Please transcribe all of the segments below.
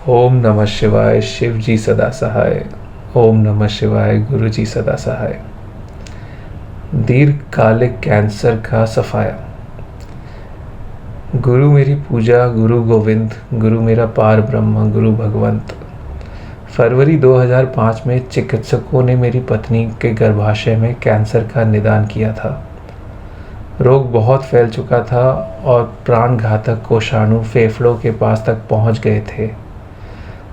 ओम नमः शिवाय। शिव जी सदा सहाय। ओम नमः शिवाय। गुरु जी सदा सहाय। दीर्घकालिक कैंसर का सफाया। गुरु मेरी पूजा, गुरु गोविंद, गुरु मेरा पार ब्रह्म, गुरु भगवंत। फरवरी 2005 में चिकित्सकों ने मेरी पत्नी के गर्भाशय में कैंसर का निदान किया था। रोग बहुत फैल चुका था और प्राणघातक कोषाणु फेफड़ों के पास तक पहुंच गए थे।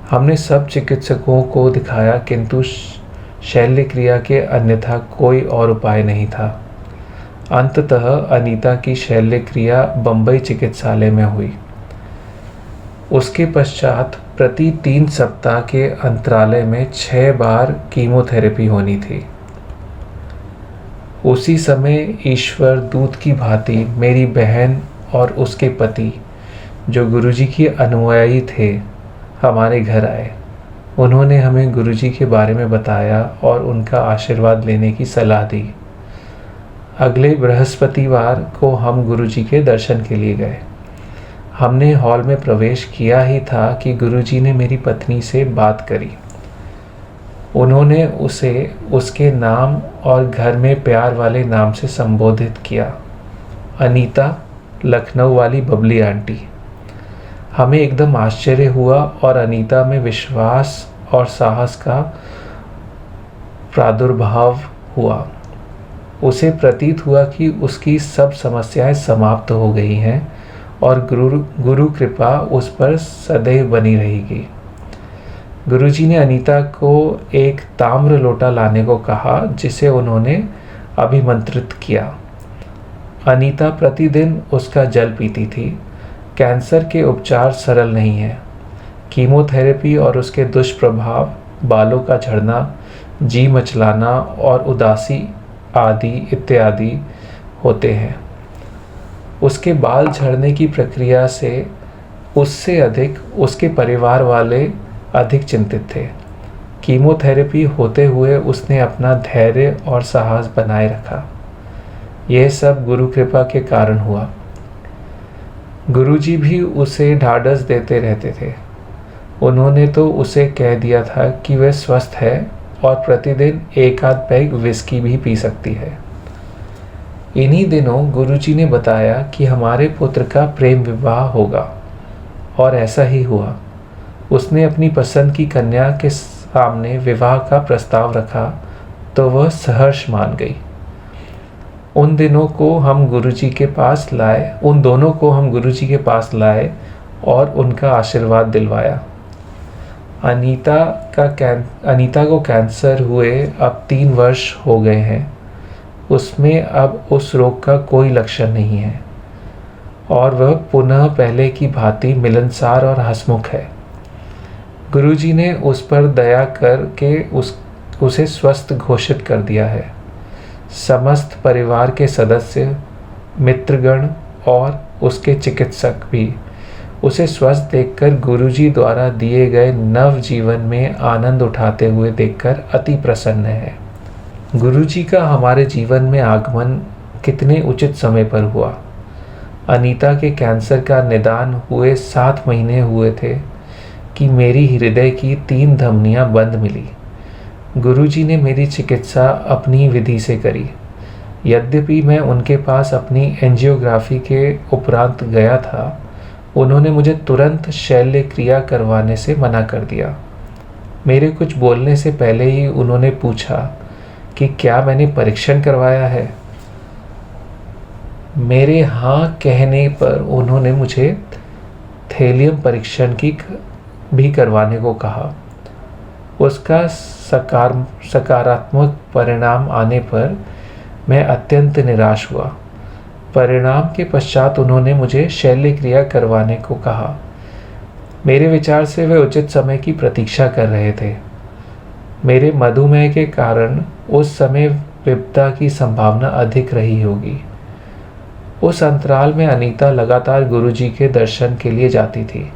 हमने सब चिकित्सकों को दिखाया, किंतु शल्य क्रिया के अन्यथा कोई और उपाय नहीं था। अंततः अनीता की शल्य क्रिया बंबई चिकित्सालय में हुई। उसके पश्चात प्रति 3 सप्ताह के अंतराले में 6 बार कीमोथेरेपी होनी थी। उसी समय ईश्वर दूत की भांति मेरी बहन और उसके पति, जो गुरुजी की अनुयायी थे, हमारे घर आए। उन्होंने हमें गुरुजी के बारे में बताया और उनका आशीर्वाद लेने की सलाह दी। अगले बृहस्पतिवार को हम गुरुजी के दर्शन के लिए गए। हमने हॉल में प्रवेश किया ही था कि गुरुजी ने मेरी पत्नी से बात करी। उन्होंने उसे उसके नाम और घर में प्यार वाले नाम से संबोधित किया, अनीता, लखनऊ वाली बबली आंटी। हमें एकदम आश्चर्य हुआ और अनीता में विश्वास और साहस का प्रादुर्भाव हुआ। उसे प्रतीत हुआ कि उसकी सब समस्याएं समाप्त हो गई हैं और गुरु कृपा उस पर सदैव बनी रहेगी। गुरुजी ने अनीता को एक ताम्र लोटा लाने को कहा, जिसे उन्होंने अभिमंत्रित किया। अनीता प्रतिदिन उसका जल पीती थी। कैंसर के उपचार सरल नहीं है। कीमोथेरेपी और उसके दुष्प्रभाव, बालों का झड़ना, जी मचलाना और उदासी आदि इत्यादि होते हैं। उसके बाल झड़ने की प्रक्रिया से उससे अधिक उसके परिवार वाले अधिक चिंतित थे। कीमोथेरेपी होते हुए उसने अपना धैर्य और साहस बनाए रखा। यह सब गुरु कृपा के कारण हुआ। गुरुजी भी उसे ढाढ़स देते रहते थे। उन्होंने तो उसे कह दिया था कि वह स्वस्थ है और प्रतिदिन 1 आध पैग विस्की भी पी सकती है। इन्हीं दिनों गुरुजी ने बताया कि हमारे पुत्र का प्रेम विवाह होगा, और ऐसा ही हुआ। उसने अपनी पसंद की कन्या के सामने विवाह का प्रस्ताव रखा तो वह सहर्ष मान गई। उन दोनों को हम गुरुजी के पास लाए और उनका आशीर्वाद दिलवाया। अनीता को कैंसर हुए अब 3 वर्ष हो गए हैं। उसमें अब उस रोग का कोई लक्षण नहीं है और वह पुनः पहले की भांति मिलनसार और हंसमुख है। गुरुजी ने उस पर दया करके उसे स्वस्थ घोषित कर दिया है। समस्त परिवार के सदस्य, मित्रगण और उसके चिकित्सक भी उसे स्वस्थ देखकर गुरुजी द्वारा दिए गए नव जीवन में आनंद उठाते हुए देखकर अति प्रसन्न है। गुरुजी का हमारे जीवन में आगमन कितने उचित समय पर हुआ। अनीता के कैंसर का निदान हुए 7 महीने हुए थे कि मेरी हृदय की 3 धमनियां बंद मिली। गुरुजी ने मेरी चिकित्सा अपनी विधि से करी। यद्यपि मैं उनके पास अपनी एंजियोग्राफी के उपरांत गया था, उन्होंने मुझे तुरंत शल्य क्रिया करवाने से मना कर दिया। मेरे कुछ बोलने से पहले ही उन्होंने पूछा कि क्या मैंने परीक्षण करवाया है। मेरे हाँ कहने पर उन्होंने मुझे थैलियम परीक्षण भी करवाने को कहा। उसका सकारात्मक परिणाम आने पर मैं अत्यंत निराश हुआ। परिणाम के पश्चात उन्होंने मुझे शल्य क्रिया करवाने को कहा। मेरे विचार से वे उचित समय की प्रतीक्षा कर रहे थे। मेरे मधुमेह के कारण उस समय विपदा की संभावना अधिक रही होगी। उस अंतराल में अनीता लगातार गुरुजी के दर्शन के लिए जाती थी।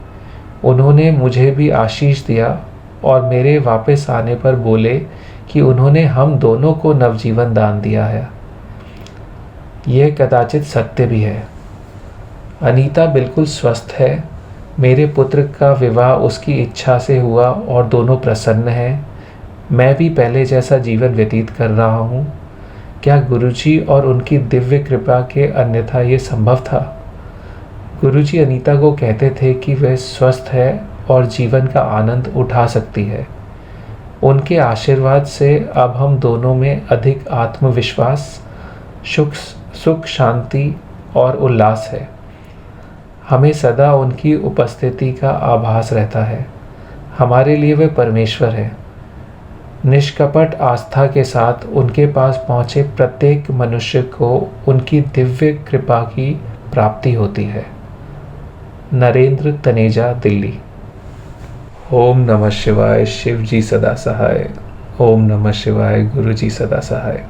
उन्होंने मुझे भी आशीष दिया और मेरे वापस आने पर बोले कि उन्होंने हम दोनों को नवजीवन दान दिया है। यह कदाचित सत्य भी है। अनीता बिल्कुल स्वस्थ है। मेरे पुत्र का विवाह उसकी इच्छा से हुआ और दोनों प्रसन्न हैं। मैं भी पहले जैसा जीवन व्यतीत कर रहा हूँ। क्या गुरुजी और उनकी दिव्य कृपा के अन्यथा ये संभव था? गुरुजी अनीता को कहते थे कि वह स्वस्थ है और जीवन का आनंद उठा सकती है। उनके आशीर्वाद से अब हम दोनों में अधिक आत्मविश्वास, सुख शांति और उल्लास है। हमें सदा उनकी उपस्थिति का आभास रहता है। हमारे लिए वे परमेश्वर है। निष्कपट आस्था के साथ उनके पास पहुँचे प्रत्येक मनुष्य को उनकी दिव्य कृपा की प्राप्ति होती है। नरेंद्र तनेजा, दिल्ली। ओम नमः शिवाय। शिव जी सदा सहाय। ओम नमः शिवाय। गुरु जी सदा सहाय।